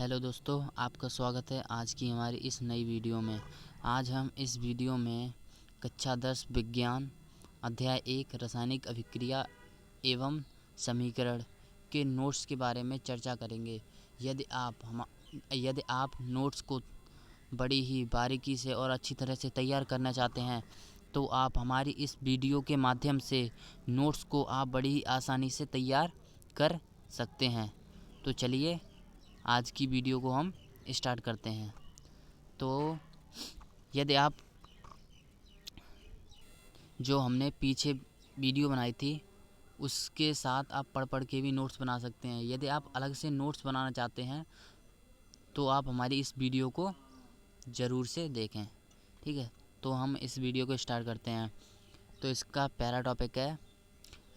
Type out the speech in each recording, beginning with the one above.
Hello दोस्तों, आपका स्वागत है आज की हमारी इस नई वीडियो में। आज हम इस वीडियो में कक्षा 10 विज्ञान अध्याय 1 रासायनिक अभिक्रिया एवं समीकरण के नोट्स के बारे में चर्चा करेंगे। यदि आप नोट्स को बड़ी ही बारीकी से और अच्छी तरह से तैयार करना चाहते हैं तो आप हमारी इस वीडियो के माध्यम से नोट्स को आप बड़ी ही आसानी से तैयार कर सकते हैं। तो चलिए आज की वीडियो को हम स्टार्ट करते हैं। तो यदि आप जो हमने पीछे वीडियो बनाई थी उसके साथ आप पढ़ के भी नोट्स बना सकते हैं। यदि आप अलग से नोट्स बनाना चाहते हैं तो आप हमारी इस वीडियो को ज़रूर से देखें, ठीक है। तो हम इस वीडियो को स्टार्ट करते हैं। तो इसका पहला टॉपिक है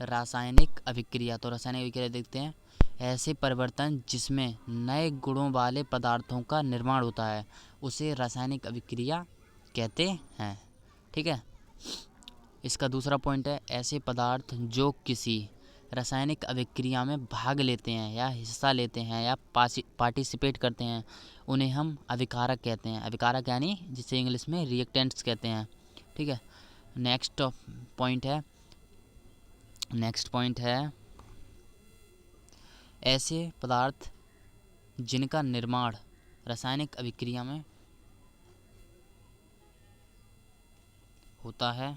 रासायनिक अभिक्रिया। तो रासायनिक अभिक्रिया देखते हैं। ऐसे परिवर्तन जिसमें नए गुणों वाले पदार्थों का निर्माण होता है उसे रासायनिक अभिक्रिया कहते हैं, ठीक है। इसका दूसरा पॉइंट है ऐसे पदार्थ जो किसी रासायनिक अभिक्रिया में भाग लेते हैं या हिस्सा लेते हैं या पार्टिसिपेट करते हैं उन्हें हम अभिकारक कहते हैं। अभिकारक यानी जिसे इंग्लिश में रिएक्टेंट्स कहते हैं, ठीक है। नेक्स्ट पॉइंट है ऐसे पदार्थ जिनका निर्माण रासायनिक अभिक्रिया में होता है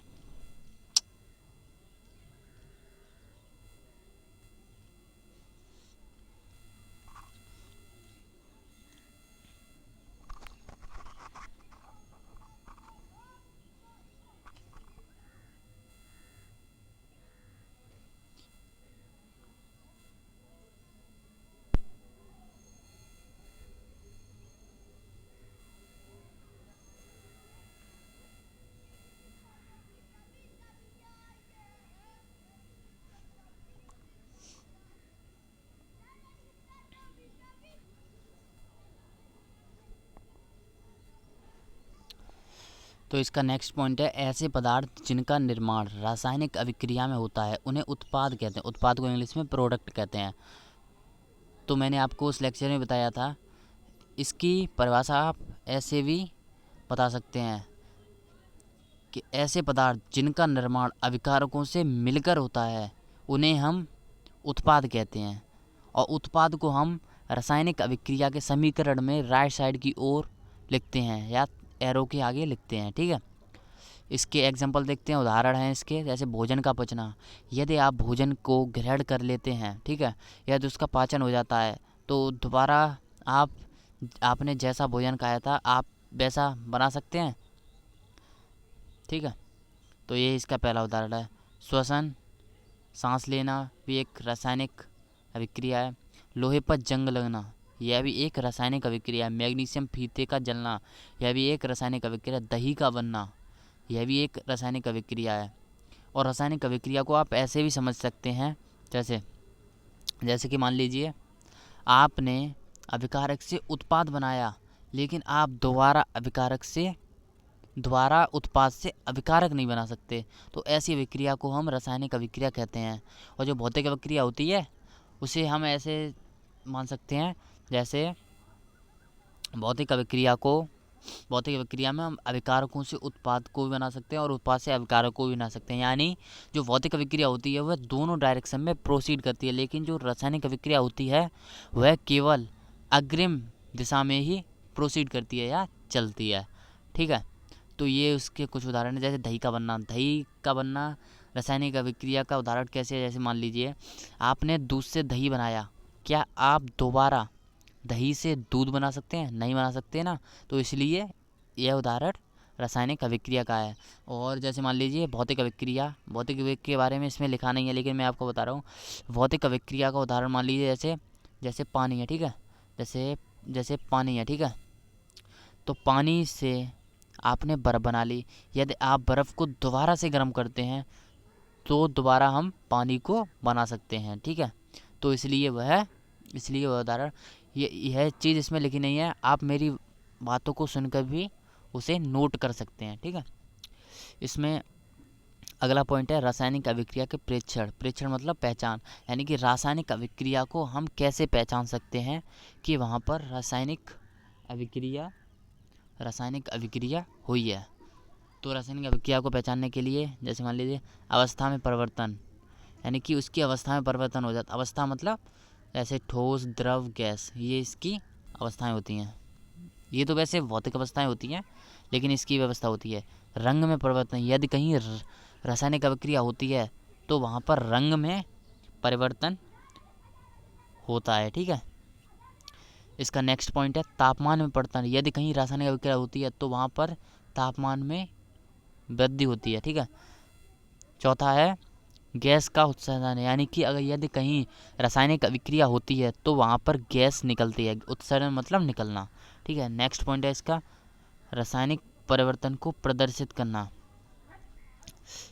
तो इसका नेक्स्ट पॉइंट है ऐसे पदार्थ जिनका निर्माण रासायनिक अभिक्रिया में होता है उन्हें उत्पाद कहते हैं। उत्पाद को इंग्लिश में प्रोडक्ट कहते हैं। तो मैंने आपको उस लेक्चर में बताया था, इसकी परिभाषा आप ऐसे भी बता सकते हैं कि ऐसे पदार्थ जिनका निर्माण अभिकारकों से मिलकर होता है उन्हें हम उत्पाद कहते हैं। और उत्पाद को हम रासायनिक अभिक्रिया के समीकरण में राइट साइड की ओर लिखते हैं या एरो के आगे लिखते हैं, ठीक है। इसके एग्जाम्पल देखते हैं, उदाहरण हैं इसके। जैसे भोजन का पचना। यदि आप भोजन को ग्रहण कर लेते हैं, ठीक है, यदि उसका पाचन हो जाता है तो दोबारा आपने जैसा भोजन खाया था आप वैसा बना सकते हैं, ठीक है। तो ये इसका पहला उदाहरण है। श्वसन, सांस लेना भी एक रासायनिक अभिक्रिया है। लोहे पर जंग लगना यह भी एक रासायनिक अभिक्रिया है। मैग्नीशियम फीते का जलना यह भी एक रासायनिक अभिक्रिया। दही का बनना यह भी एक रासायनिक अभिक्रिया है। और रासायनिक अभिक्रिया को आप ऐसे भी समझ सकते हैं जैसे कि मान लीजिए आपने अभिकारक से उत्पाद बनाया लेकिन आप दोबारा उत्पाद से अभिकारक नहीं बना सकते, तो ऐसी अभिक्रिया को हम रासायनिक अभिक्रिया कहते हैं। और जो भौतिक अभिक्रिया होती है उसे हम ऐसे मान सकते हैं, जैसे भौतिक अभिक्रिया में हम अभिकारकों से उत्पाद को भी बना सकते हैं और उत्पाद से अभिकारक को भी बना सकते हैं। यानी जो भौतिक अभिक्रिया होती है वह दोनों डायरेक्शन में प्रोसीड करती है, लेकिन जो रासायनिक अभिक्रिया होती है वह केवल अग्रिम दिशा में ही प्रोसीड करती है या चलती है, ठीक है। तो ये उसके कुछ उदाहरण हैं। जैसे दही का बनना रासायनिक अभिक्रिया का उदाहरण कैसे है। जैसे मान लीजिए आपने दूध से दही बनाया, क्या आप दोबारा दही से दूध बना सकते हैं? नहीं बना सकते ना। तो इसलिए यह उदाहरण रासायनिक अभिक्रिया का है। और जैसे मान लीजिए भौतिक अभिक्रिया के बारे में इसमें लिखा नहीं है लेकिन मैं आपको बता रहा हूँ। भौतिक अभिक्रिया का उदाहरण मान लीजिए जैसे पानी है, ठीक है। जैसे पानी है, ठीक है। तो पानी से आपने बर्फ़ बना ली। यदि आप बर्फ़ को दोबारा से गर्म करते हैं तो दोबारा हम पानी को बना सकते हैं, ठीक है। तो इसलिए वह उदाहरण यह चीज़ इसमें लिखी नहीं है, आप मेरी बातों को सुनकर भी उसे नोट कर सकते हैं, ठीक है। इसमें अगला पॉइंट है रासायनिक अभिक्रिया के प्रेक्षण। प्रेक्षण मतलब पहचान, यानी कि रासायनिक अभिक्रिया को हम कैसे पहचान सकते हैं कि वहाँ पर रासायनिक अभिक्रिया हुई है। तो रासायनिक अभिक्रिया को पहचानने के लिए जैसे मान लीजिए अवस्था में परिवर्तन, यानी कि उसकी अवस्था में परिवर्तन हो जाता। अवस्था मतलब जैसे ठोस, द्रव, गैस, ये इसकी अवस्थाएं होती हैं। ये तो वैसे भौतिक अवस्थाएं होती हैं, लेकिन इसकी व्यवस्था होती है। रंग में परिवर्तन, यदि कहीं रासायनिक अभिक्रिया होती है तो वहाँ पर रंग में परिवर्तन होता है। ठीक है। इसका नेक्स्ट पॉइंट है तापमान में परिवर्तन। यदि कहीं रासायनिक अभिक्रिया होती है तो वहाँ पर तापमान में वृद्धि होती है। ठीक है। चौथा है गैस का उत्सर्जन, यानी कि अगर यदि कहीं रासायनिक अभिक्रिया होती है तो वहाँ पर गैस निकलती है। उत्सर्जन मतलब निकलना। ठीक है। नेक्स्ट पॉइंट है इसका रासायनिक परिवर्तन को प्रदर्शित करना,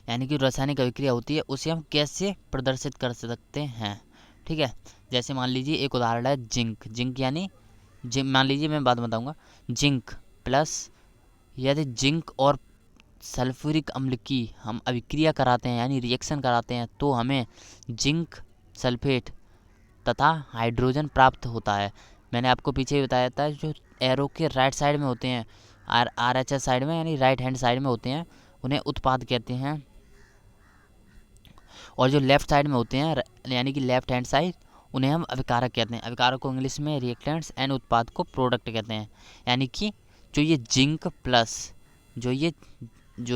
यानी कि रासायनिक अभिक्रिया होती है उसे हम कैसे प्रदर्शित कर सकते हैं। ठीक है। जैसे मान लीजिए एक उदाहरण है जिंक। जिंक यानी मान लीजिए मैं बात बताऊंगा, जिंक प्लस, यदि जिंक और सल्फ्यूरिक अम्ल की हम अभिक्रिया कराते हैं यानी रिएक्शन कराते हैं तो हमें जिंक सल्फेट तथा हाइड्रोजन प्राप्त होता है। मैंने आपको पीछे ही बताया था जो एरो के राइट साइड में होते हैं, आर एच एस साइड में यानी राइट हैंड साइड में होते हैं, उन्हें उत्पाद कहते हैं। और जो लेफ्ट साइड में होते हैं यानी कि लेफ्ट हैंड साइड, उन्हें हम अभिकारक कहते हैं। अभिकारक को इंग्लिश में रिएक्टेंट्स एंड उत्पाद को प्रोडक्ट कहते हैं। यानी कि जो ये जिंक प्लस, जो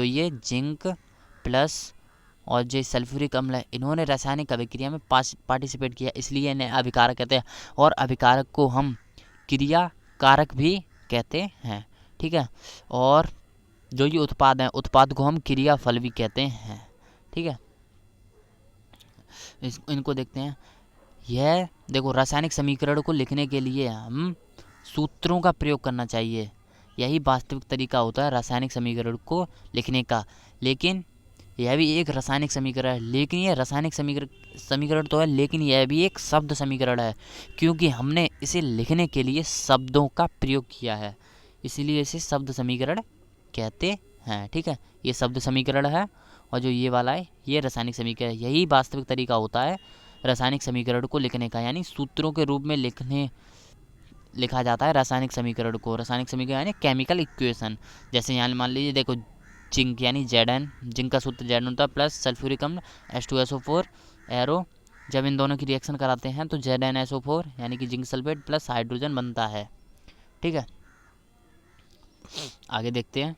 ये जिंक प्लस और जो सल्फ्यूरिक अम्ल है, इन्होंने रासायनिक अभिक्रिया में पार्टिसिपेट किया, इसलिए इन्हें अभिकारक कहते हैं। और अभिकारक को हम क्रिया कारक भी कहते हैं। ठीक है। और जो ये उत्पाद हैं, उत्पाद को हम क्रिया फल भी कहते हैं। ठीक है। इनको देखते हैं। यह देखो रासायनिक समीकरण को लिखने के लिए हम सूत्रों का प्रयोग करना चाहिए, यही वास्तविक तरीका होता है रासायनिक समीकरण को लिखने का। लेकिन यह भी एक रासायनिक समीकरण है, लेकिन यह रासायनिक समीकरण तो है, लेकिन यह भी एक शब्द समीकरण है, क्योंकि हमने इसे लिखने के लिए शब्दों का प्रयोग किया है, इसीलिए इसे शब्द समीकरण कहते हैं। ठीक है। ये शब्द समीकरण है और जो ये वाला है ये रासायनिक समीकरण है। यही वास्तविक तरीका होता है रासायनिक समीकरण को लिखने का, यानी सूत्रों के रूप में लिखा जाता है रासायनिक समीकरण को। रासायनिक समीकरण यानी केमिकल इक्वेशन। जैसे यहाँ मान लीजिए देखो जिंक यानी Zn, जिंक का सूत्र Zn होता है प्लस सल्फ्यूरिक अम्ल H2SO4 एरो, जब इन दोनों की रिएक्शन कराते हैं तो ZnSO4 यानी कि जिंक सल्फेट प्लस हाइड्रोजन बनता है। ठीक है। आगे देखते हैं।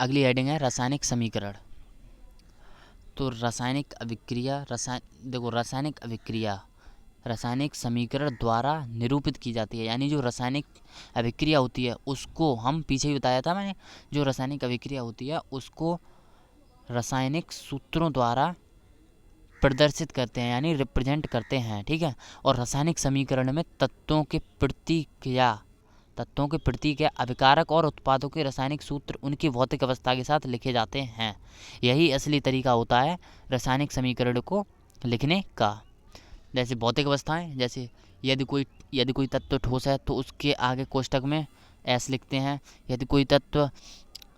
अगली हेडिंग है रासायनिक समीकरण। तो रासायनिक अभिक्रिया रासायनिक समीकरण द्वारा निरूपित की जाती है, यानी जो रासायनिक अभिक्रिया होती है उसको हम पीछे ही बताया था मैंने, जो रासायनिक अभिक्रिया होती है उसको रासायनिक सूत्रों द्वारा प्रदर्शित करते हैं यानी रिप्रेजेंट करते हैं। ठीक है। और रासायनिक समीकरण में तत्वों के प्रतीक या अभिकारक और उत्पादों के रासायनिक सूत्र उनकी भौतिक अवस्था के साथ लिखे जाते हैं। यही असली तरीका होता है रासायनिक समीकरण को लिखने का। जैसे भौतिक अवस्थाएं, जैसे यदि कोई तत्व ठोस है तो उसके आगे कोष्टक में S लिखते हैं। यदि कोई तत्व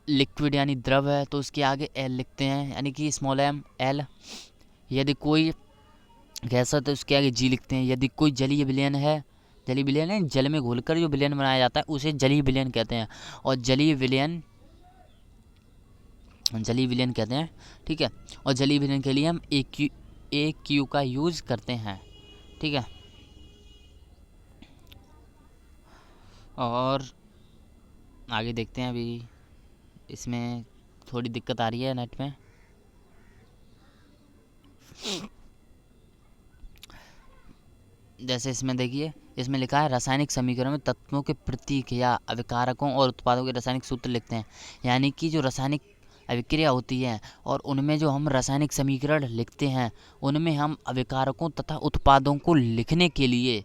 लिक्विड यानी द्रव है तो उसके आगे L लिखते हैं यानी कि स्मॉल m L। यदि कोई गैस है तो उसके आगे G लिखते हैं। यदि कोई जलीय विलयन है जल में घोलकर जो विलयन बनाया जाता है उसे जलीय विलयन कहते हैं, और जलीय विलयन कहते हैं। ठीक है। और जलीय विलयन के लिए हम AQ का यूज करते हैं। ठीक है। और आगे देखते हैं। अभी इसमें थोड़ी दिक्कत आ रही है नेट में। जैसे इसमें देखिए, इसमें लिखा है रासायनिक समीकरण में तत्वों के प्रतीक या अभिकारकों और उत्पादों के रासायनिक सूत्र लिखते हैं, यानी कि जो रासायनिक अभिक्रिया होती है और उनमें जो हम रासायनिक समीकरण लिखते हैं उनमें हम अभिकारकों तथा उत्पादों को लिखने के लिए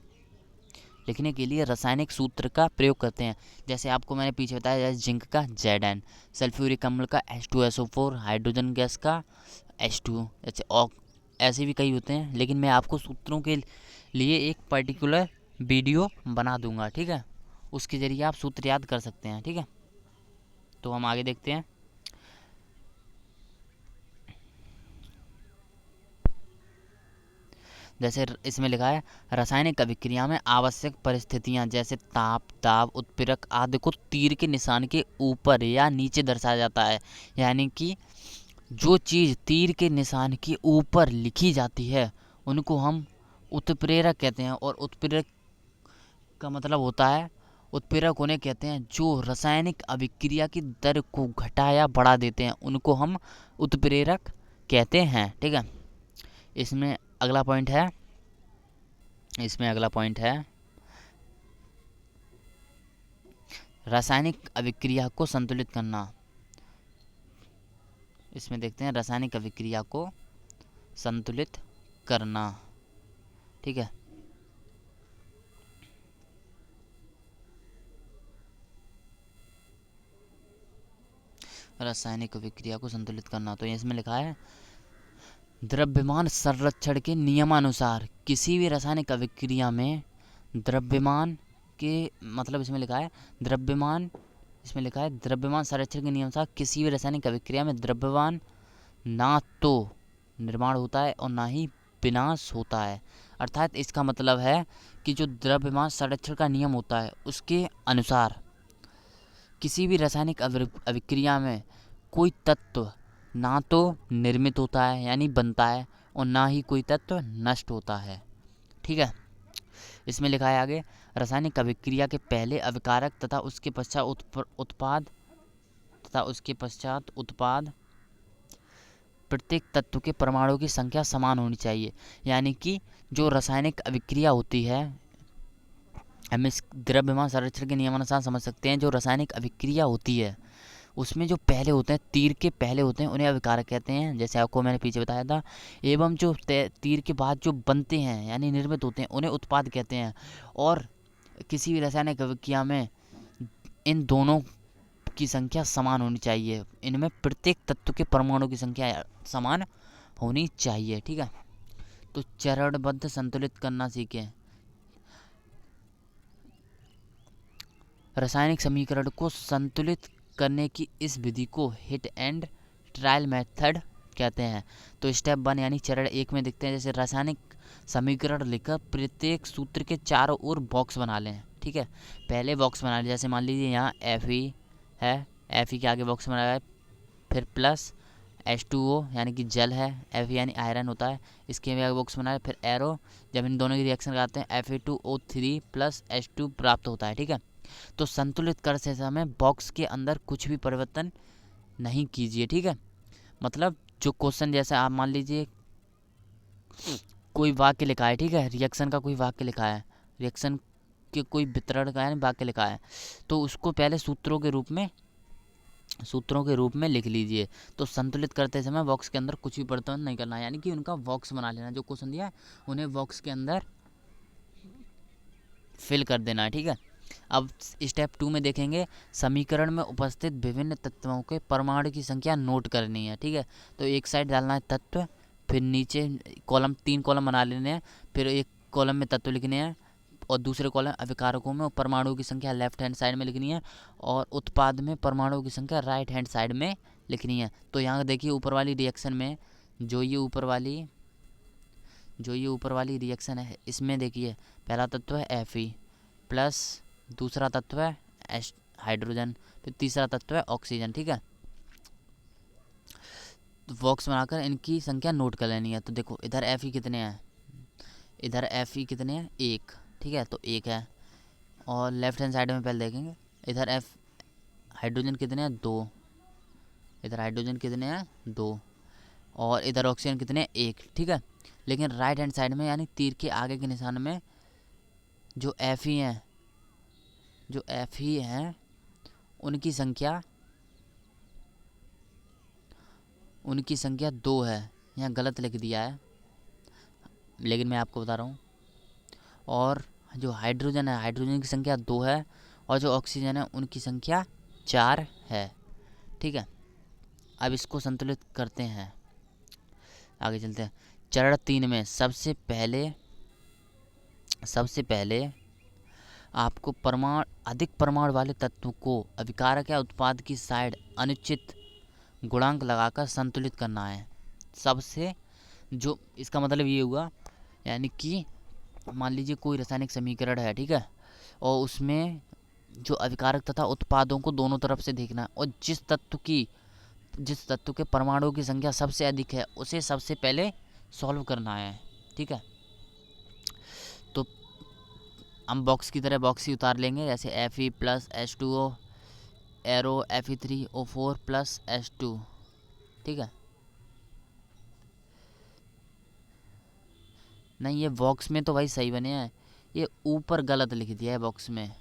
रासायनिक सूत्र का प्रयोग करते हैं। जैसे आपको मैंने पीछे बताया, जैसे जिंक का Zn, सल्फ्यूरिक अम्ल का H2SO4, हाइड्रोजन गैस का H2, ऐसे भी कई होते हैं, लेकिन मैं आपको सूत्रों के लिए एक पर्टिकुलर वीडियो बना दूंगा। ठीक है। उसके ज़रिए आप सूत्र याद कर सकते हैं। ठीक है। तो हम आगे देखते हैं। जैसे इसमें लिखा है रासायनिक अभिक्रिया में आवश्यक परिस्थितियां जैसे ताप, दाब, उत्प्रेरक आदि को तीर के निशान के ऊपर या नीचे दर्शाया जाता है। यानी कि जो चीज़ तीर के निशान के ऊपर लिखी जाती है उनको हम उत्प्रेरक कहते हैं। और उत्प्रेरक का मतलब होता है, उत्प्रेरक उन्हें कहते हैं जो रासायनिक अभिक्रिया की दर को घटा या बढ़ा देते हैं, उनको हम उत्प्रेरक कहते हैं। ठीक है। इसमें अगला पॉइंट है रासायनिक अभिक्रिया को संतुलित करना। इसमें देखते हैं रासायनिक अभिक्रिया को संतुलित करना। ठीक है। रासायनिक अभिक्रिया को संतुलित करना, तो इसमें लिखा है द्रव्यमान संरक्षण के नियमानुसार किसी भी रासायनिक अभिक्रिया में द्रव्यमान के मतलब इसमें लिखा है द्रव्यमान संरक्षण के नियमानुसार किसी भी रासायनिक अभिक्रिया में द्रव्यमान ना तो निर्माण होता है और ना ही विनाश होता है। अर्थात इसका मतलब है कि जो द्रव्यमान संरक्षण का नियम होता है उसके अनुसार किसी भी रासायनिक अभिक्रिया में कोई तत्व ना तो निर्मित होता है यानी बनता है और ना ही कोई तत्व नष्ट होता है। ठीक है। इसमें लिखा है आगे रासायनिक अभिक्रिया के पहले अभिकारक तथा उसके पश्चात उत्पाद प्रत्येक तत्व के परमाणु की संख्या समान होनी चाहिए। यानी कि जो रासायनिक अभिक्रिया होती है, हम इस द्रव्यमान संरक्षण के नियमानुसार समझ सकते हैं, जो रासायनिक अभिक्रिया होती है उसमें जो पहले होते हैं, तीर के पहले होते हैं, उन्हें अभिकारक कहते हैं, जैसे आपको मैंने पीछे बताया था। एवं जो तीर के बाद जो बनते हैं यानी निर्मित होते हैं उन्हें उत्पाद कहते हैं। और किसी भी रासायनिक अभिक्रिया में इन दोनों की संख्या समान होनी चाहिए, इनमें प्रत्येक तत्व के परमाणु की संख्या समान होनी चाहिए। ठीक है। तो चरणबद्ध संतुलित करना सीखें। रासायनिक समीकरण को संतुलित करने की इस विधि को हिट एंड ट्रायल मेथड कहते हैं। तो स्टेप 1 यानी चरण 1 में देखते हैं, जैसे रासायनिक समीकरण लिखकर प्रत्येक सूत्र के चारों ओर बॉक्स बना लें। ठीक है। पहले बॉक्स बना लें, जैसे मान लीजिए यहाँ Fe है, Fe के आगे बॉक्स बनाया है, फिर प्लस H2O यानी कि जल है, Fe यानी आयरन होता है, इसके भी आगे बॉक्स बनाया, फिर एरो। जब इन दोनों की रिएक्शन कराते हैं Fe2O3 प्लस H2 प्राप्त होता है। ठीक है। तो संतुलित करते समय बॉक्स के अंदर कुछ भी परिवर्तन नहीं कीजिए। ठीक है। मतलब जो क्वेश्चन, जैसे आप मान लीजिए कोई वाक्य लिखा है, ठीक है, रिएक्शन का कोई वाक्य लिखा है, रिएक्शन के कोई वितरण का वाक्य लिखा है, तो उसको पहले सूत्रों के रूप में लिख लीजिए। तो संतुलित करते समय बॉक्स के अंदर कुछ भी परिवर्तन नहीं करना है, यानी कि उनका बॉक्स बना लेना, जो क्वेश्चन दिया है उन्हें बॉक्स के अंदर फिल कर देना है। ठीक है। अब स्टेप 2 में देखेंगे समीकरण में उपस्थित विभिन्न तत्वों के परमाणु की संख्या नोट करनी है। ठीक है। तो एक साइड डालना है तत्व, फिर नीचे कॉलम 3 कॉलम बना लेने हैं, फिर एक कॉलम में तत्व लिखने हैं और दूसरे कॉलम अभिकारकों में परमाणु की संख्या लेफ्ट हैंड साइड में लिखनी है और उत्पाद में परमाणु की संख्या राइट हैंड साइड में लिखनी है। तो यहाँ देखिए ऊपर वाली रिएक्शन में जो ये ऊपर वाली रिएक्शन है, इसमें देखिए पहला तत्व है Fe प्लस दूसरा तत्व है हाइड्रोजन, फिर तीसरा तत्व है ऑक्सीजन। ठीक है। तो बॉक्स बनाकर इनकी संख्या नोट कर लेनी है। तो देखो इधर Fe कितने हैं, इधर Fe कितने हैं, 1। ठीक है। तो 1 है। और लेफ्ट हैंड साइड में पहले देखेंगे इधर हाइड्रोजन कितने हैं, 2। इधर हाइड्रोजन कितने हैं, 2। और इधर ऑक्सीजन कितने हैं, 1। ठीक है। लेकिन राइट हैंड साइड में यानी तीर के आगे के निशान में जो Fe हैं उनकी संख्या 2 है। यहाँ गलत लिख दिया है लेकिन मैं आपको बता रहा हूँ। और जो हाइड्रोजन है, हाइड्रोजन की संख्या 2 है और जो ऑक्सीजन है उनकी संख्या 4 है। ठीक है। अब इसको संतुलित करते हैं, आगे चलते हैं। चरण 3 में सबसे पहले आपको अधिक परमाणु वाले तत्व को अभिकारक या उत्पाद की साइड अनुचित गुणांक लगाकर संतुलित करना है। सबसे जो इसका मतलब ये हुआ, यानी कि मान लीजिए कोई रासायनिक समीकरण है, ठीक है, और उसमें जो अभिकारक तथा उत्पादों को दोनों तरफ से देखना है, और जिस तत्व के परमाणुओं की संख्या सबसे अधिक है उसे सबसे पहले सॉल्व करना है, ठीक है। तो हम बॉक्स की तरह बॉक्स ही उतार लेंगे, जैसे Fe plus H2O arrow Fe3O4 plus H2, ठीक है। नहीं, ये बॉक्स में तो भाई सही बने हैं, ये ऊपर गलत लिख दिया है बॉक्स में,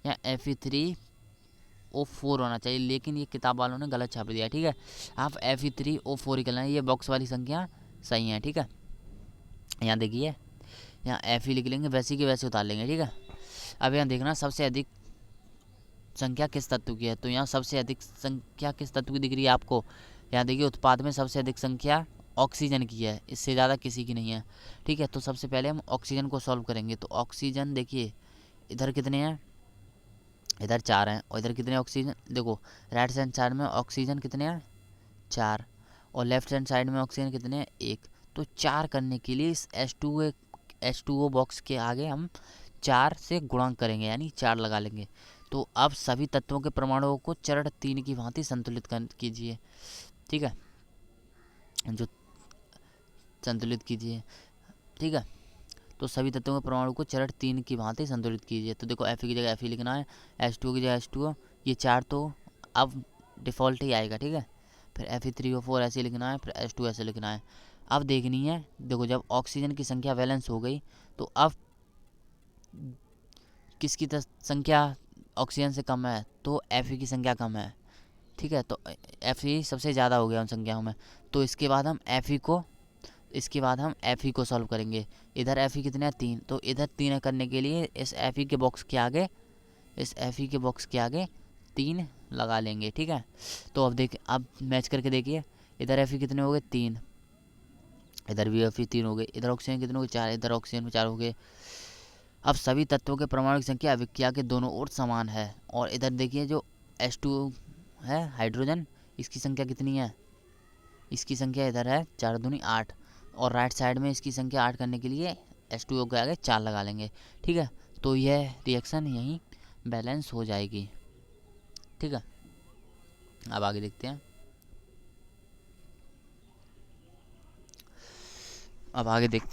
यहाँ Fe3O4 होना चाहिए, लेकिन ये किताब वालों ने गलत छाप दिया है, ठीक है। आप Fe3O4 ही करना है, ये बॉक्स वाली संख्या सही है, ठीक है। यहाँ देखिए, यहाँ Fe लिख लेंगे, वैसे के वैसे उतार लेंगे, ठीक है। अब यहाँ देखना सबसे अधिक संख्या किस तत्व की है, तो यहाँ सबसे अधिक संख्या किस तत्व की दिख रही है आपको, यहाँ देखिए उत्पाद में सबसे अधिक संख्या ऑक्सीजन की है, इससे ज़्यादा किसी की नहीं है, ठीक है। तो सबसे पहले हम ऑक्सीजन को सॉल्व करेंगे। तो ऑक्सीजन देखिए इधर कितने हैं, इधर 4 हैं, और इधर कितने ऑक्सीजन, देखो राइट हैंड साइड में ऑक्सीजन कितने हैं 4, और लेफ्ट हैंड साइड में ऑक्सीजन कितने हैं 1। तो 4 करने के लिए इस H2O बॉक्स के आगे हम 4 से गुणांक करेंगे, यानी 4 लगा लेंगे। तो अब सभी तत्वों के परमाणुओं को चरण 3 की भांति संतुलित कीजिए, ठीक है, जो संतुलित कीजिए, ठीक है। तो सभी तत्वों के परमाणु को चरण 3 की भांति संतुलित कीजिए। तो देखो Fe की जगह Fe लिखना है, H2O की जगह H2O, ये 4 तो अब डिफ़ॉल्ट ही आएगा, ठीक है। फिर Fe3O4 ऐसे लिखना है, फिर H2 ऐसे लिखना है। अब देखनी है, देखो जब ऑक्सीजन की संख्या बैलेंस हो गई तो अब किसकी संख्या ऑक्सीजन से कम है, तो Fe की संख्या कम है, ठीक है। तो Fe सबसे ज़्यादा हो गया उन संख्याओं में। तो इसके बाद हम Fe को सॉल्व करेंगे। इधर Fe कितने हैं 3, तो इधर 3 करने के लिए इस Fe के बॉक्स के आगे 3 लगा लेंगे, ठीक है। तो अब मैच करके देखिए, इधर Fe कितने हो गए 3, इधर भी Fe 3 हो गए, इधर ऑक्सीजन कितने हो गए 4, इधर ऑक्सीजन में 4 हो गए। अब सभी तत्वों के परमाणु की संख्या अभिक्रिया के दोनों ओर समान है। और इधर देखिए जो H2 है हाइड्रोजन, इसकी संख्या कितनी है, इसकी संख्या इधर है 4 दूनी 8, और राइट साइड में इसकी संख्या 8 करने के लिए H2O के आगे 4 लगा लेंगे, ठीक है। तो यह रिएक्शन यहीं बैलेंस हो जाएगी, ठीक है। अब आगे देखते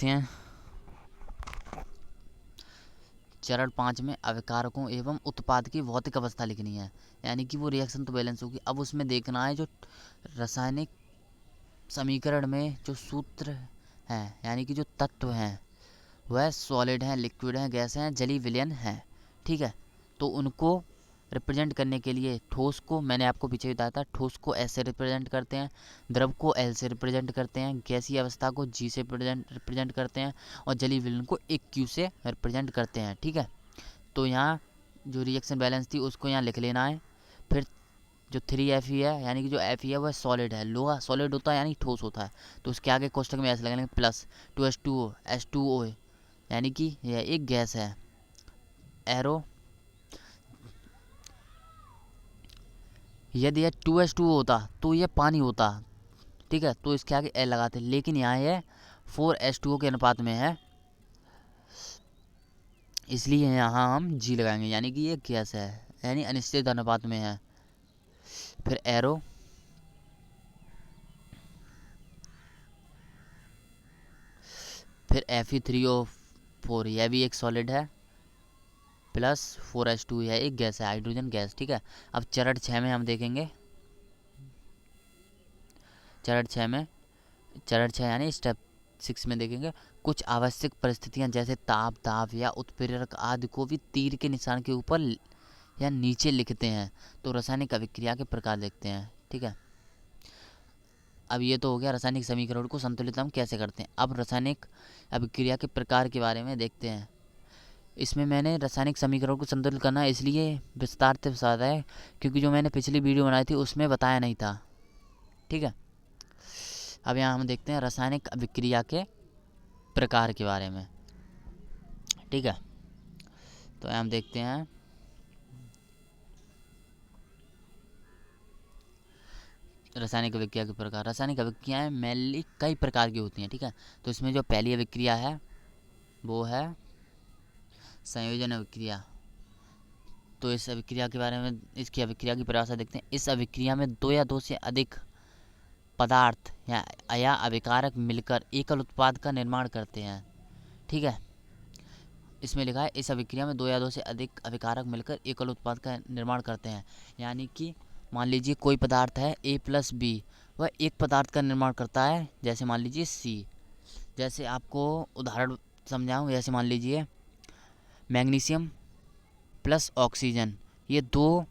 हैं। चरण 5 में अभिकारकों एवं उत्पाद की भौतिक अवस्था लिखनी है, यानी कि वो रिएक्शन तो बैलेंस होगी। अब उसमें देखना है जो रासायनिक समीकरण में जो सूत्र हैं, यानी कि जो तत्व हैं वह सॉलिड हैं, लिक्विड हैं, गैस हैं, जलीय विलयन हैं, ठीक है। तो उनको रिप्रेजेंट करने के लिए ठोस को, मैंने आपको पीछे बताया था, ठोस को S से रिप्रेजेंट करते हैं, द्रव को L से रिप्रेजेंट करते हैं, गैसीय अवस्था को G से रिप्रेजेंट करते हैं, और जलीय विलयन को एक Q से रिप्रेजेंट करते हैं, ठीक है। तो यहाँ जो रिएक्शन बैलेंस थी उसको यहाँ लिख लेना है। फिर जो 3Fe है, यानी कि जो Fe है वह सॉलिड है, लोहा सॉलिड होता है यानी ठोस होता है, तो उसके आगे कोष्टक में ऐसे लगाएंगे प्लस 2H2O, H2O है, यानी कि यह एक गैस है, एरो। यदि यह 2H2O होता तो यह पानी होता, ठीक है, तो इसके आगे L लगाते, लेकिन यहाँ यह 4H2O के अनुपात में है, इसलिए यहाँ हम G लगाएंगे, यानी कि ये गैस है, यानी अनिश्चित अनुपात में है। फिर एरो, फिर Fe3O4, यह भी एक सॉलिड है, प्लस 4H2 यह एक गैस है, हाइड्रोजन गैस, ठीक है। अब चरण 6 में हम देखेंगे, चरण 6 यानी स्टेप 6 में देखेंगे कुछ आवश्यक परिस्थितियां, जैसे ताप, दाब या उत्प्रेरक आदि को भी तीर के निशान के ऊपर या नीचे लिखते हैं। तो रासायनिक अभिक्रिया के प्रकार देखते हैं, ठीक है। अब ये तो हो गया रासायनिक समीकरण को संतुलित हम कैसे करते हैं। अब रासायनिक अभिक्रिया के प्रकार के बारे में देखते हैं। इसमें मैंने रासायनिक समीकरण को संतुलित करना इसलिए विस्तार से बताया है क्योंकि जो मैंने पिछली वीडियो बनाई थी उसमें बताया नहीं था, ठीक है। अब यहाँ हम देखते हैं रासायनिक अभिक्रिया के प्रकार के बारे में, ठीक है। तो हम देखते हैं रासायनिक अभिक्रिया के प्रकार। रासायनिक अभिक्रियाएं मेनली कई प्रकार की होती हैं, ठीक है। तो इसमें जो पहली अभिक्रिया है वो है संयोजन अभिक्रिया। तो इस अभिक्रिया के बारे में, इसकी अभिक्रिया की परिभाषा देखते हैं। इस अभिक्रिया में दो या दो से अधिक पदार्थ या अभिकारक मिलकर एकल उत्पाद का निर्माण करते हैं, ठीक है। इसमें लिखा है इस अभिक्रिया में दो या दो से अधिक अभिकारक मिलकर एकल उत्पाद का निर्माण करते हैं। यानी कि मान लीजिए कोई पदार्थ है A+B, वह एक पदार्थ का निर्माण करता है, जैसे मान लीजिए C। जैसे आपको उदाहरण समझाऊं, जैसे मान लीजिए मैग्नीशियम प्लस ऑक्सीजन, ये दो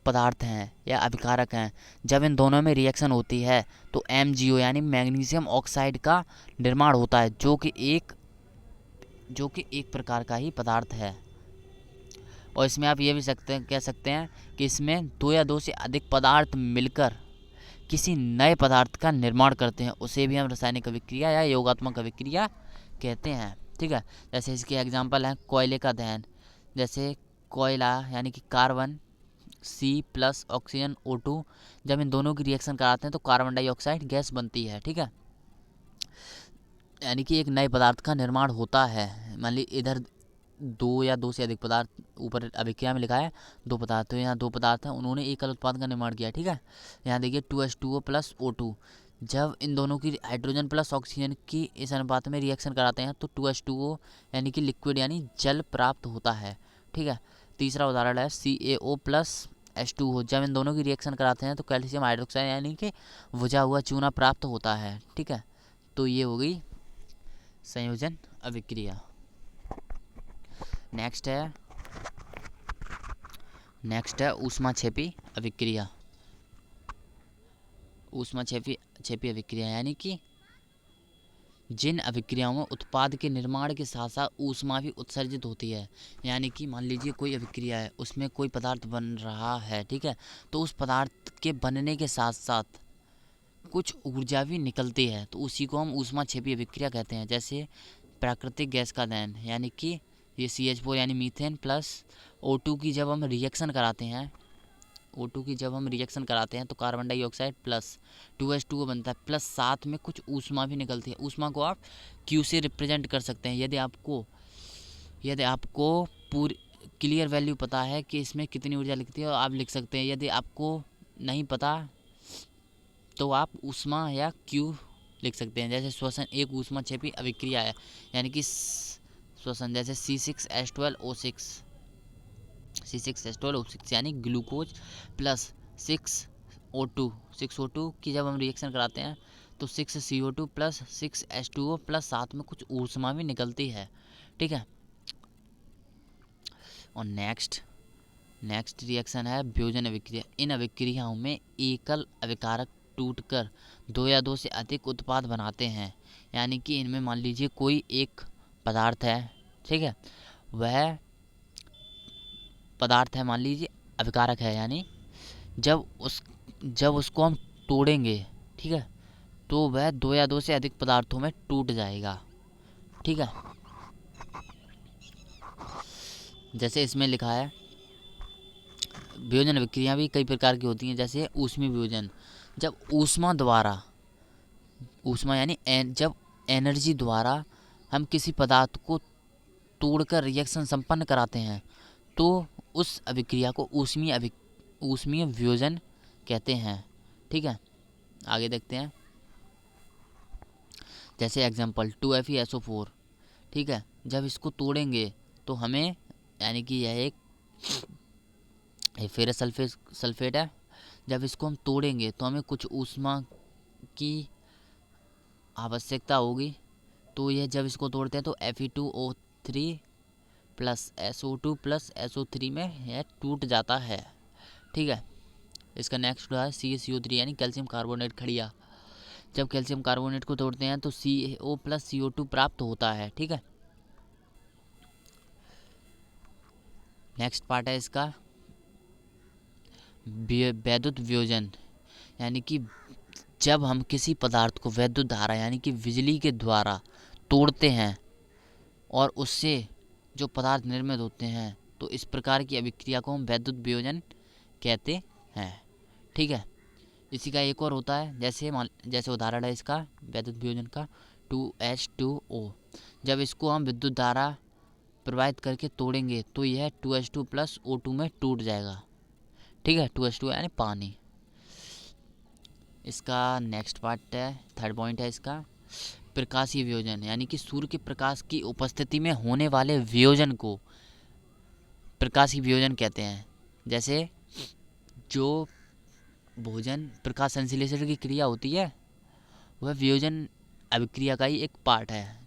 पदार्थ हैं या अभिकारक हैं। जब इन दोनों में रिएक्शन होती है तो MgO यानी मैग्नीशियम ऑक्साइड का निर्माण होता है, जो कि एक प्रकार का ही पदार्थ है। और इसमें आप ये भी कह सकते हैं कि इसमें दो या दो से अधिक पदार्थ मिलकर किसी नए पदार्थ का निर्माण करते हैं, उसे भी हम रासायनिक अभिक्रिया या योगात्मक अभिक्रिया कहते हैं, ठीक है। जैसे इसके एग्जांपल हैं कोयले का दहन। जैसे कोयला यानी कि carbon C plus oxygen O2, जब इन दोनों की रिएक्शन कराते हैं तो कार्बन डाइऑक्साइड गैस बनती है, ठीक है। यानी कि एक नए पदार्थ का निर्माण होता है। मान ली इधर दो या दो से अधिक पदार्थ, ऊपर अभिक्रिया में लिखा है दो पदार्थ, तो यहाँ दो पदार्थ हैं, उन्होंने एकल उत्पाद का निर्माण किया, ठीक है। यहाँ देखिए 2H2O प्लस O2, जब इन दोनों की हाइड्रोजन प्लस ऑक्सीजन की इस अनुपात में रिएक्शन कराते हैं तो 2H2O यानी कि लिक्विड यानी जल प्राप्त होता है, ठीक है। तीसरा उदाहरण है CaO प्लस H2O, जब इन दोनों की रिएक्शन कराते हैं तो कैल्शियम हाइड्रोक्साइड यानी कि बुझा हुआ चूना प्राप्त होता है, ठीक है। तो ये हो गई संयोजन अभिक्रिया। नेक्स्ट है ऊष्माक्षेपी अभिक्रिया। ऊष्माक्षेपी अभिक्रिया यानी कि जिन अभिक्रियाओं में उत्पाद के निर्माण के साथ साथ ऊष्मा भी उत्सर्जित होती है। यानी कि मान लीजिए कोई अभिक्रिया है, उसमें कोई पदार्थ बन रहा है, ठीक है, तो उस पदार्थ के बनने के साथ साथ कुछ ऊर्जा भी निकलती है, तो उसी को हम ऊष्माक्षेपी अभिक्रिया कहते हैं। जैसे प्राकृतिक गैस का दहन, यानी कि ये CH4 यानी मीथेन प्लस O2 की जब हम रिएक्शन कराते हैं, तो कार्बन डाइऑक्साइड प्लस 2H2O बनता है, प्लस साथ में कुछ ऊष्मा भी निकलती है। ऊष्मा को आप Q से रिप्रेजेंट कर सकते हैं। यदि आपको पूरी क्लियर वैल्यू पता है कि इसमें कितनी ऊर्जा लिखती है, और आप लिख सकते हैं। यदि आपको नहीं पता तो आप ऊष्मा या Q लिख सकते हैं। जैसे श्वसन एक ऊष्माक्षेपी अभिक्रिया है, यानी कि श्वसन, जैसे C6H12O6 यानी ग्लूकोज प्लस 6O2 की जब हम रिएक्शन कराते हैं तो 6CO2 प्लस 6H2O प्लस साथ में कुछ ऊष्मा भी निकलती है, ठीक है। और नेक्स्ट रिएक्शन है वियोजन अभिक्रिया। इन अभिक्रियाओं में एकल अभिकारक टूटकर दो या दो से अधिक उत्पाद बनाते हैं। यानी कि इनमें मान लीजिए कोई एक पदार्थ है, ठीक है, वह पदार्थ है मान लीजिए अभिकारक है, यानी जब उसको हम तोड़ेंगे, ठीक है, तो वह दो या दो से अधिक पदार्थों में टूट जाएगा, ठीक है। जैसे इसमें लिखा है वियोजन अभिक्रिया भी कई प्रकार की होती हैं। जैसे ऊष्मीय वियोजन, जब ऊष्मा यानी जब एनर्जी द्वारा हम किसी पदार्थ को तोड़कर रिएक्शन संपन्न कराते हैं तो उस अभिक्रिया को ऊष्मीय वियोजन कहते हैं, ठीक है। आगे देखते हैं। जैसे एग्जांपल 2FeSO4, ठीक है, जब इसको तोड़ेंगे तो हमें, यानी कि यह एक फेरस सल्फेट है, जब इसको हम तोड़ेंगे तो हमें कुछ ऊष्मा की आवश्यकता होगी। तो यह जब इसको तोड़ते हैं तो Fe2O3 plus SO2 plus SO3 में यह टूट जाता है, ठीक है। इसका नेक्स्ट है CaCO3 यानी कैल्शियम कार्बोनेट खड़िया। जब कैल्शियम कार्बोनेट को तोड़ते हैं तो CaO प्लस CO2 प्राप्त होता है, ठीक है। नेक्स्ट पार्ट है इसका वैद्युत वियोजन, यानी कि जब हम किसी पदार्थ को वैद्युत धारा यानी कि बिजली के द्वारा तोड़ते हैं और उससे जो पदार्थ निर्मित होते हैं, तो इस प्रकार की अभिक्रिया को हम वैद्युत वियोजन कहते हैं। ठीक है, इसी का एक और होता है, जैसे उदाहरण है इसका वैद्युत वियोजन का 2H2O। जब इसको हम विद्युत धारा प्रवाहित करके तोड़ेंगे तो यह 2H2 प्लस O2 में टूट जाएगा। ठीक है, 2H2 यानी पानी। इसका नेक्स्ट पार्ट है, थर्ड पॉइंट है इसका प्रकाशीय वियोजन, यानी कि सूर्य के प्रकाश की उपस्थिति में होने वाले वियोजन को प्रकाशीय वियोजन कहते हैं। जैसे जो भोजन प्रकाश संश्लेषण की क्रिया होती है वह वियोजन अभिक्रिया का ही एक पार्ट है,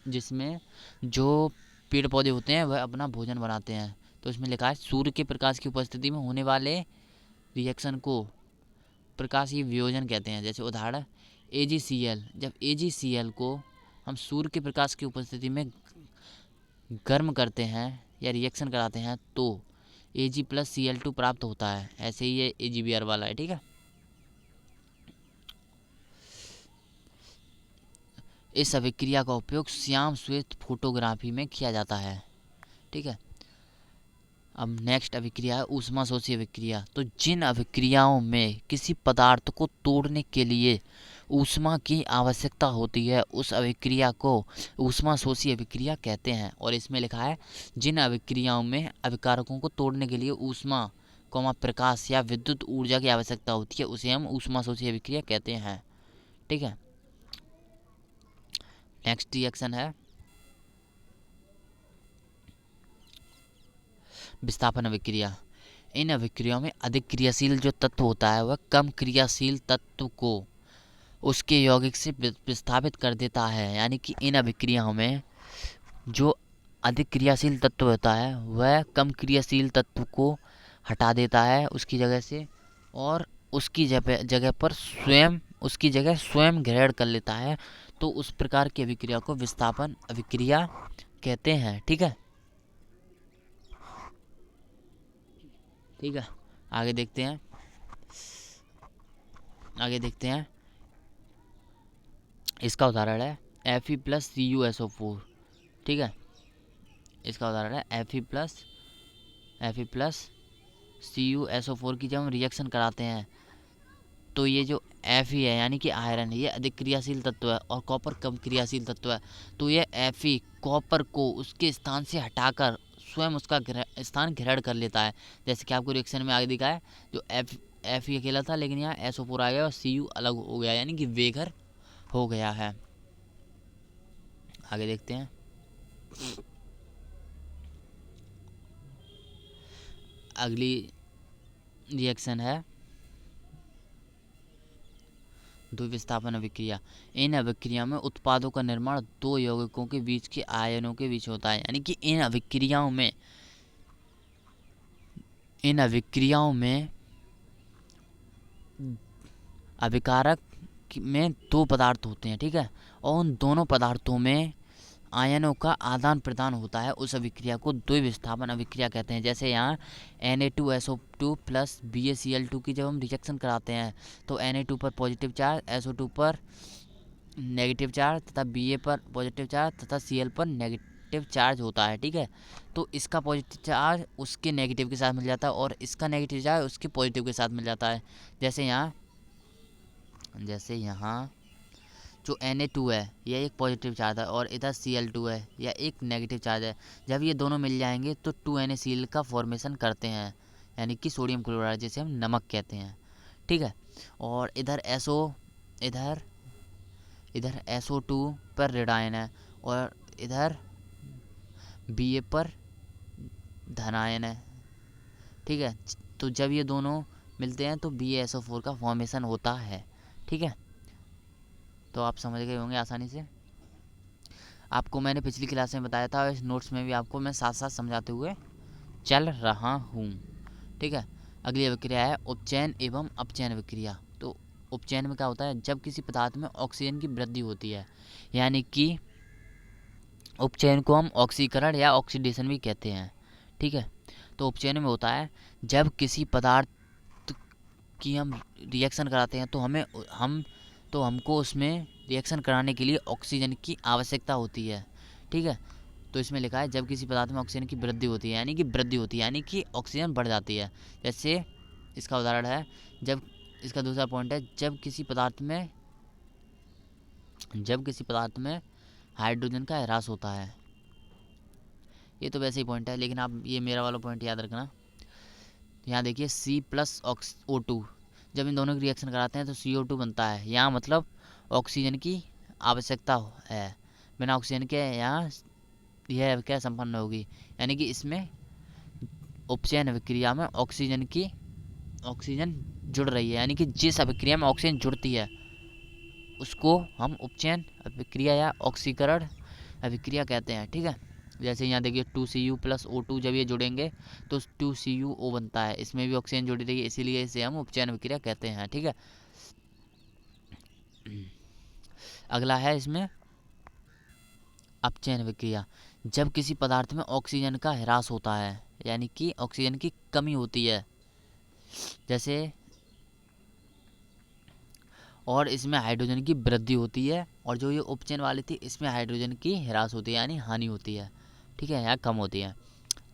जिसमें जो पेड़ पौधे होते हैं वह अपना भोजन बनाते हैं। तो इसमें लिखा है सूर्य के प्रकाश की उपस्थिति में होने वाले रिएक्शन को प्रकाशीय वियोजन कहते हैं। जैसे उदाहरण AgCl, जब AgCl को हम सूर्य के प्रकाश की उपस्थिति में गर्म करते हैं या रिएक्शन कराते हैं तो Ag प्लस Cl2 प्राप्त होता है। ऐसे ही ये AgBr वाला है। ठीक है, इस अभिक्रिया का उपयोग श्याम श्वेत फोटोग्राफी में किया जाता है। ठीक है, अब नेक्स्ट अभिक्रिया है ऊष्मा शोषी अभिक्रिया। तो जिन अभिक्रियाओं में किसी पदार्थ को तोड़ने के लिए ऊष्मा की आवश्यकता होती है उस अभिक्रिया को ऊष्मा शोषी अभिक्रिया कहते हैं। और इसमें लिखा है जिन अभिक्रियाओं में अभिकारकों को तोड़ने के लिए ऊष्मा प्रकाश या विद्युत ऊर्जा की आवश्यकता होती है उसे हम ऊष्मा शोषी अभिक्रिया कहते हैं। ठीक है, नेक्स्ट रिएक्शन है विस्थापन अभिक्रिया। इन अभिक्रियाओं में अधिक क्रियाशील जो तत्व होता है वह कम क्रियाशील तत्व को उसके यौगिक से विस्थापित कर देता है। यानी कि इन अभिक्रियाओं में जो अधिक क्रियाशील तत्व होता है वह कम क्रियाशील तत्व को हटा देता है उसकी जगह से, और उसकी जगह स्वयं ग्रहण कर लेता है। तो उस प्रकार की अभिक्रिया को विस्थापन अभिक्रिया कहते हैं। ठीक है, आगे देखते हैं इसका उदाहरण है Fe प्लस CuSO4। ठीक है, इसका उदाहरण है Fe प्लस CuSO4 की जब हम रिएक्शन कराते हैं तो ये जो Fe है यानी कि आयरन है, ये अधिक क्रियाशील तत्व है और कॉपर कम क्रियाशील तत्व है। तो ये Fe कॉपर को उसके स्थान से हटाकर स्वयं उसका स्थान ग्रहण कर लेता है। जैसे कि आपको रिएक्शन में आगे दिखा है, जो Fe अकेला था लेकिन यहाँ SO4 आ गया और Cu अलग हो गया, यानी कि बेघर हो गया है। आगे देखते हैं अगली रिएक्शन है द्विविस्थापन अभिक्रिया। इन अभिक्रिया में उत्पादों का निर्माण दो यौगिकों के बीच के आयनों के बीच होता है। यानी कि इन अभिक्रियाओं में अभिकारक में दो पदार्थ होते हैं। ठीक है, और उन दोनों पदार्थों में आयनों का आदान प्रदान होता है। उस अभिक्रिया को द्विविस्थापन अभिक्रिया कहते हैं। जैसे यहाँ Na2SO2 प्लस BaCl2 की जब हम रिएक्शन कराते हैं तो Na2 पर पॉजिटिव चार्ज, SO2 पर नेगेटिव चार्ज तथा Ba पर पॉजिटिव चार्ज तथा Cl पर नेगेटिव चार्ज होता है। ठीक है, तो इसका पॉजिटिव चार्ज उसके नेगेटिव के साथ मिल जाता है और इसका नेगेटिव चार्ज उसके पॉजिटिव के साथ मिल जाता है। जैसे यहाँ जो Na2 है यह एक पॉजिटिव चार्ज है और इधर Cl2 है यह एक नेगेटिव चार्ज है। जब ये दोनों मिल जाएंगे तो 2NaCl का फॉर्मेशन करते हैं, यानी कि सोडियम क्लोराइड, जिसे हम नमक कहते हैं। ठीक है, और इधर SO2 पर ऋणायन है और इधर Ba पर धनायन है। ठीक है, तो जब ये दोनों मिलते हैं तो BaSO4 का फॉर्मेशन होता है। ठीक है, तो आप समझ गए होंगे आसानी से। आपको मैंने पिछली क्लास में बताया था और इस नोट्स में भी आपको मैं साथ साथ समझाते हुए चल रहा हूँ। ठीक है, अगली अभिक्रिया है उपचयन एवं अपचयन अभिक्रिया। तो उपचयन में क्या होता है, जब किसी पदार्थ में ऑक्सीजन की वृद्धि होती है, यानी कि उपचयन को हम ऑक्सीकरण या ऑक्सीडेशन भी कहते हैं। ठीक है, तो उपचयन में होता है जब किसी पदार्थ की हम रिएक्शन कराते हैं तो हमको उसमें रिएक्शन कराने के लिए ऑक्सीजन की आवश्यकता होती है। ठीक है, तो इसमें लिखा है जब किसी पदार्थ में ऑक्सीजन की वृद्धि होती है, यानी कि वृद्धि होती है यानी कि ऑक्सीजन बढ़ जाती है। जैसे इसका उदाहरण है जब, इसका दूसरा पॉइंट है जब किसी पदार्थ में हाइड्रोजन का ह्रास होता है। ये तो वैसे ही पॉइंट है, लेकिन आप ये मेरा वाला पॉइंट याद रखना। यहाँ देखिए C+O2, जब इन दोनों की रिएक्शन कराते हैं तो CO2 बनता है। यहाँ मतलब ऑक्सीजन की आवश्यकता है, बिना ऑक्सीजन के यहाँ यह क्या संपन्न होगी, यानी कि इसमें उपचयन अभिक्रिया में ऑक्सीजन जुड़ रही है, यानी कि जिस अभिक्रिया में ऑक्सीजन जुड़ती है उसको हम उपचयन अभिक्रिया या ऑक्सीकरण अभिक्रिया कहते हैं। ठीक है, जैसे यहाँ देखिए 2Cu+O2 जब ये जुड़ेंगे तो 2CuO बनता है, इसमें भी ऑक्सीजन जुड़ी रही है, इसीलिए इसे हम उपचयन अभिक्रिया कहते हैं। ठीक है, अगला है इसमें अपचयन अभिक्रिया। जब किसी पदार्थ में ऑक्सीजन का ह्रास होता है, यानी कि ऑक्सीजन की कमी होती है, जैसे और इसमें हाइड्रोजन की वृद्धि होती है, और जो ये उपचयन वाली थी इसमें हाइड्रोजन की ह्रास होती है यानी हानि होती है। ठीक है, यहाँ कम होती है।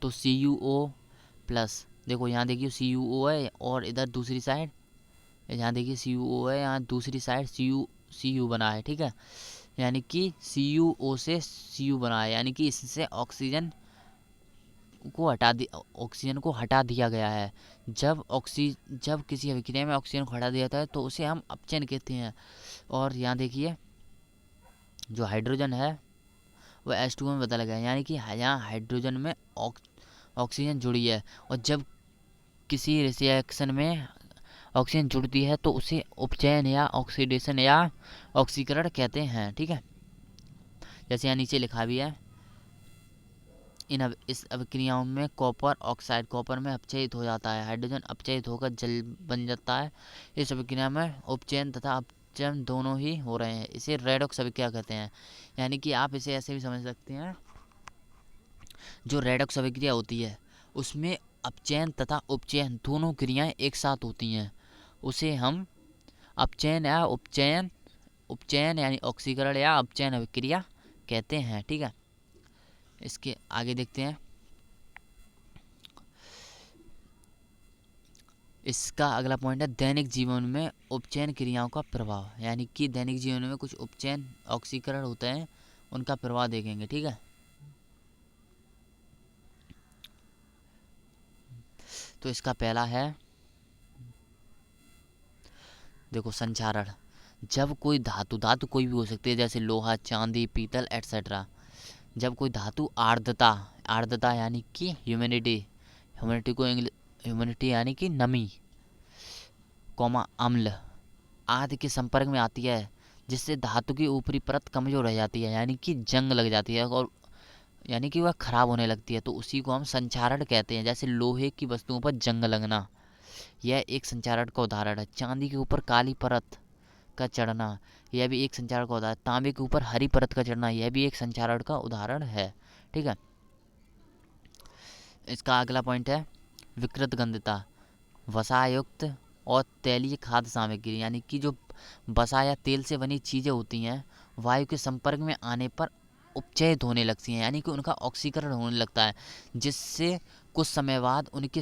तो CuO+, देखो यहाँ देखिए CuO है और इधर दूसरी साइड यहाँ देखिए CuO है, यहाँ दूसरी साइड Cu बना है। ठीक है, यानी कि CuO से Cu बना है, यानी कि इससे ऑक्सीजन को हटा दिया गया है। जब किसी अभिक्रिया में ऑक्सीजन को हटा दिया जाता है तो उसे हम अपचयन कहते हैं। और यहाँ देखिए जो हाइड्रोजन है वह H2O में बदल गया, यानी कि यहाँ हाइड्रोजन में ऑक्सीजन जुड़ी है, और जब किसी रिएक्शन में ऑक्सीजन जुड़ती है तो उसे उपचयन या ऑक्सीडेशन या ऑक्सीकरण कहते हैं। ठीक है, जैसे यहाँ नीचे लिखा भी है, इस अभिक्रियाओं में कॉपर में अपचयित हो जाता है, हाइड्रोजन अपचयित होकर जल बन जाता है। इस अभिक्रिया में उपचयन तथा अपचयन दोनों ही हो रहे हैं, इसे रेडॉक्स अभिक्रिया कहते हैं। यानी कि आप इसे ऐसे भी समझ सकते हैं, जो रेडॉक्स अभिक्रिया होती है उसमें अपचयन तथा उपचयन दोनों क्रियाएं एक साथ होती हैं, उसे हम अपचयन या उपचयन यानी ऑक्सीकरण या अपचयन अभिक्रिया कहते हैं। ठीक है, इसके आगे देखते हैं। इसका अगला पॉइंट है दैनिक जीवन में उपचयन क्रियाओं का प्रभाव, यानी कि दैनिक जीवन में कुछ उपचयन ऑक्सीकरण होते हैं, उनका प्रभाव देखेंगे। ठीक है, तो इसका पहला है, देखो संक्षारण। जब कोई धातु कोई भी हो सकती है, जैसे लोहा, चांदी, पीतल एटसेट्रा, जब कोई धातु आर्द्रता यानी कि ह्यूमिडिटी यानी कि नमी, अम्ल आदि के संपर्क में आती है, जिससे धातु की ऊपरी परत कमजोर रह जाती है, यानी कि जंग लग जाती है, और यानी कि वह खराब होने लगती है, तो उसी को हम संक्षारण कहते हैं। जैसे लोहे की वस्तुओं पर जंग लगना, यह एक संक्षारण का उदाहरण है। चांदी के ऊपर काली परत का चढ़ना, यह भी एक संक्षारण का उदाहरण। तांबे के ऊपर हरी परत का चढ़ना, यह भी एक संक्षारण का उदाहरण है। ठीक है, इसका अगला पॉइंट है विकृत गंधता। वसायुक्त और तैलीय खाद्य सामग्री, यानी कि जो वसा या तेल से बनी चीज़ें होती हैं, वायु के संपर्क में आने पर उपचयित होने लगती हैं, यानी कि उनका ऑक्सीकरण होने लगता है, जिससे कुछ समय बाद उनका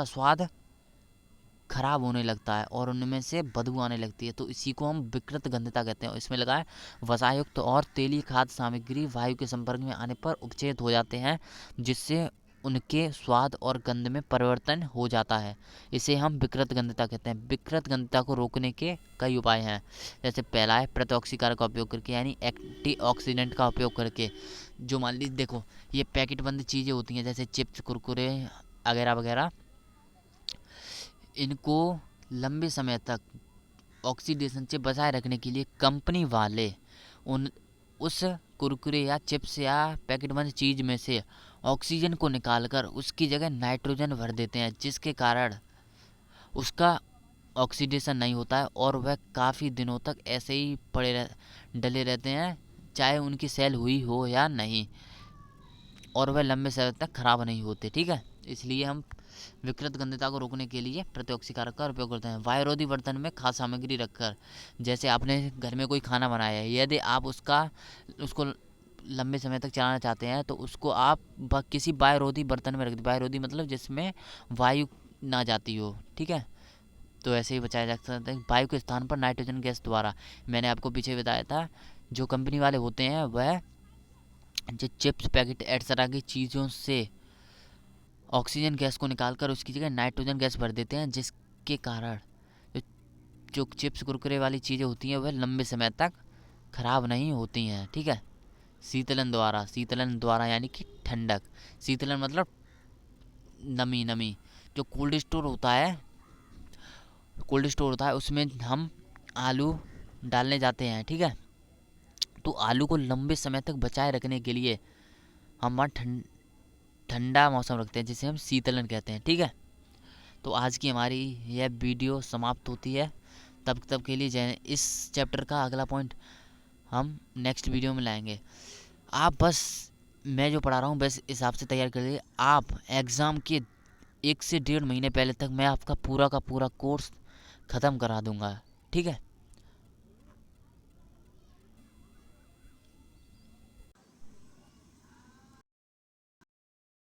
स्वाद खराब होने लगता है और उनमें से बदबू आने लगती है, तो इसी को हम विकृत गंधता कहते हैं। इसमें लगा है वसायुक्त और तेलीय खाद्य सामग्री वायु के संपर्क में आने पर उपचयित हो जाते हैं, जिससे उनके स्वाद और गंध में परिवर्तन हो जाता है, इसे हम विकृत गंधता कहते हैं। विकृत गंधता को रोकने के कई उपाय हैं, जैसे पहला है प्रतिऑक्सीकारक का उपयोग करके, यानी एंटीऑक्सीडेंट का उपयोग करके। जो मान लीजिए देखो ये पैकेट बंद चीज़ें होती हैं, जैसे चिप्स, कुरकुरे वगैरह वगैरह, इनको लंबे समय तक ऑक्सीडेशन से बचाए रखने के लिए कंपनी वाले उस कुरकुरे या चिप्स या पैकेट बंद चीज़ में से ऑक्सीजन को निकालकर उसकी जगह नाइट्रोजन भर देते हैं, जिसके कारण उसका ऑक्सीडेशन नहीं होता है और वह काफ़ी दिनों तक ऐसे ही डले रहते हैं, चाहे उनकी सेल हुई हो या नहीं, और वह लंबे समय तक खराब नहीं होते। ठीक है, इसलिए हम विकृत गंधता को रोकने के लिए प्रतिऑक्सीकारक का उपयोग करते हैं। वायुरोधी बर्तन में खाद्य सामग्री रखकर, जैसे आपने घर में कोई खाना बनाया है, यदि आप उसको लंबे समय तक चलाना चाहते हैं तो उसको आप किसी वायुरोधी बर्तन में रख दीजिए। वायुरोधी मतलब जिसमें वायु ना जाती हो, ठीक है। तो ऐसे ही बचाया जा सकता है वायु के स्थान पर नाइट्रोजन गैस द्वारा। मैंने आपको पीछे बताया था, जो कंपनी वाले होते हैं वह जो चिप्स पैकेट एक्सेट्रा की चीज़ों से ऑक्सीजन गैस को निकालकर उसकी जगह नाइट्रोजन गैस भर देते हैं, जिसके कारण जो चिप्स कुरकुरे वाली चीज़ें होती हैं वह लंबे समय तक खराब नहीं होती हैं, ठीक है। शीतलन द्वारा यानी कि ठंडक। शीतलन मतलब नमी। जो कोल्ड स्टोर होता है उसमें हम आलू डालने जाते हैं, ठीक है। तो आलू को लंबे समय तक बचाए रखने के लिए हम वहाँ ठंडा मौसम रखते हैं, जिसे हम शीतलन कहते हैं, ठीक है। तो आज की हमारी यह वीडियो समाप्त होती है। तब के लिए इस चैप्टर का अगला पॉइंट हम नेक्स्ट वीडियो में लाएंगे। आप बस मैं जो पढ़ा रहा हूँ बस इस हिसाब से तैयार कर लीजिए। आप एग्ज़ाम के 1 से 1.5 महीने पहले तक मैं आपका पूरा का पूरा कोर्स ख़त्म करा दूँगा, ठीक है।